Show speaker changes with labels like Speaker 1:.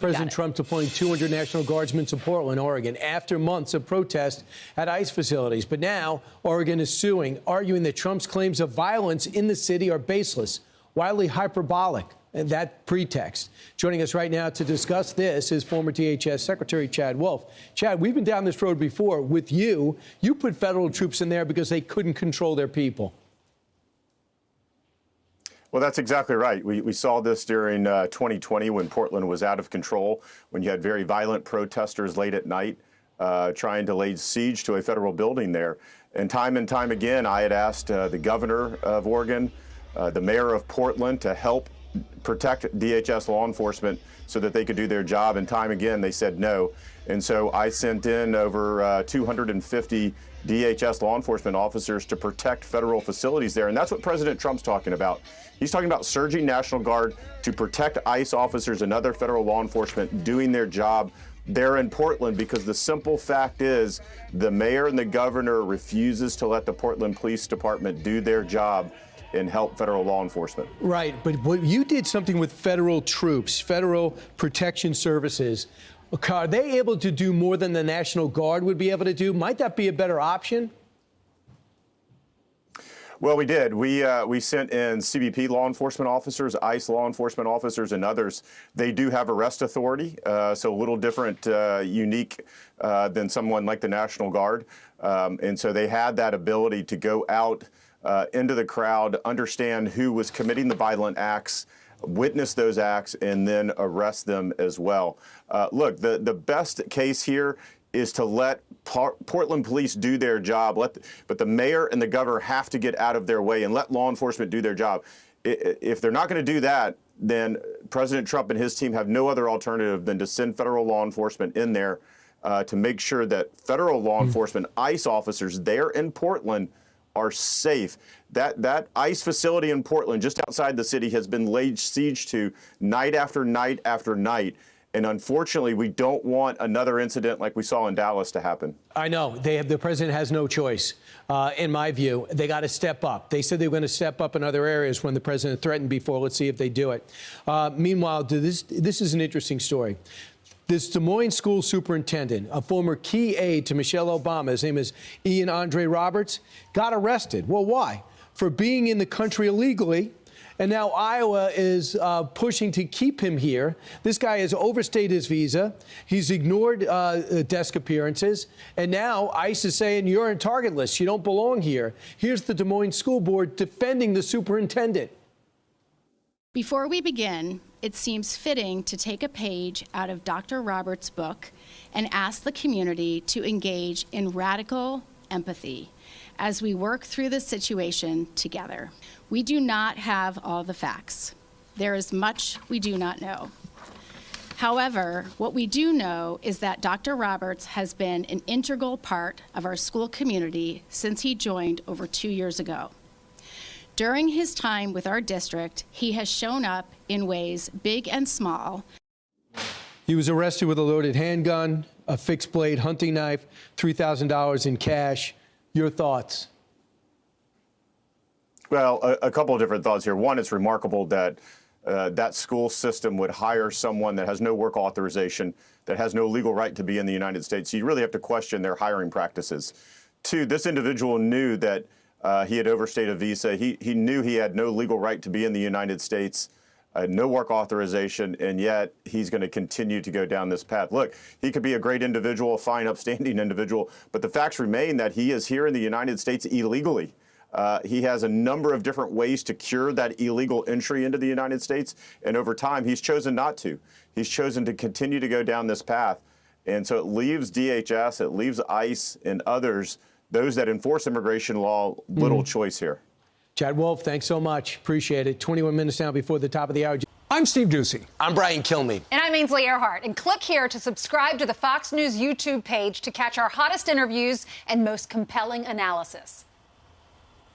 Speaker 1: President Trump deploying 200 National Guardsmen to Portland, Oregon, after months of protest at ICE facilities. But now Oregon is suing, arguing that Trump's claims of violence in the city are baseless, wildly hyperbolic, and that pretext. Joining us right now to discuss this is former DHS Secretary Chad Wolf. Chad, we've been down this road before with you. You put federal troops in there because they couldn't control their people.
Speaker 2: Well, that's exactly right. We saw this during 2020 when Portland was out of control, when you had very violent protesters late at night trying to lay siege to a federal building there. And time again, I had asked the governor of Oregon, the mayor of Portland to help protect DHS law enforcement so that they could do their job. And time again, they said no. And so I sent in over 250 DHS law enforcement officers to protect federal facilities there. And that's what President Trump's talking about. He's talking about surging National Guard to protect ICE officers and other federal law enforcement doing their job there in Portland, because the simple fact is the mayor and the governor refuses to let the Portland Police Department do their job and help federal law enforcement.
Speaker 1: Right, but you did something with federal troops, federal protection services. Are they able to do more than the National Guard would be able to do? Might that be a better option?
Speaker 2: Well, we did. We sent in CBP law enforcement officers, ICE law enforcement officers, and others. They do have arrest authority, so a little different, unique than someone like the National Guard. And so they had that ability to go out into the crowd, understand who was committing the violent acts, witness those acts, and then arrest them as well. Look, the best case here is to let Portland police do their job, but the mayor and the governor have to get out of their way and let law enforcement do their job. If they're not going to do that, then President Trump and his team have no other alternative than to send federal law enforcement in there to make sure that federal law enforcement, ICE officers there in Portland are safe. That ICE facility in Portland, just outside the city, has been laid siege to night after night after night. And unfortunately, we don't want another incident like we saw in Dallas to happen.
Speaker 1: I know. The president has no choice, in my view. They got to step up. They said they were going to step up in other areas when the president threatened before. Let's see if they do it. Meanwhile, this is an interesting story. This Des Moines school superintendent, a former key aide to Michelle Obama, his name is Ian Andre Roberts, got arrested. Well, why? For being in the country illegally. And now Iowa is pushing to keep him here. This guy has overstayed his visa. He's ignored desk appearances. And now ICE is saying, you're on target list. You don't belong here. Here's the Des Moines School Board defending the superintendent.
Speaker 3: Before we begin, it seems fitting to take a page out of Dr. Roberts' book and ask the community to engage in radical empathy as we work through this situation together. We do not have all the facts. There is much we do not know. However, what we do know is that Dr. Roberts has been an integral part of our school community since he joined over 2 years ago. During his time with our district, he has shown up in ways big and small.
Speaker 1: He was arrested with a loaded handgun, a fixed blade hunting knife, $3,000 in cash. Your thoughts?
Speaker 2: Well, a couple of different thoughts here. One, it's remarkable that that school system would hire someone that has no work authorization, that has no legal right to be in the United States. You really have to question their hiring practices. Two, this individual knew that he had overstayed a visa. He knew he had no legal right to be in the United States, no work authorization, and yet he's going to continue to go down this path. Look, he could be a great individual, a fine, upstanding individual, but the facts remain that he is here in the United States illegally. He has a number of different ways to cure that illegal entry into the United States, and over time, he's chosen not to. He's chosen to continue to go down this path, and so it leaves DHS, it leaves ICE and others, those that enforce immigration law, little choice here.
Speaker 1: Chad Wolf, thanks so much. Appreciate it. 21 minutes now before the top of the hour.
Speaker 4: I'm Steve Doocy.
Speaker 5: I'm Brian Kilmeade.
Speaker 6: And I'm Ainsley Earhart. And click here to subscribe to the Fox News YouTube page to catch our hottest interviews and most compelling analysis.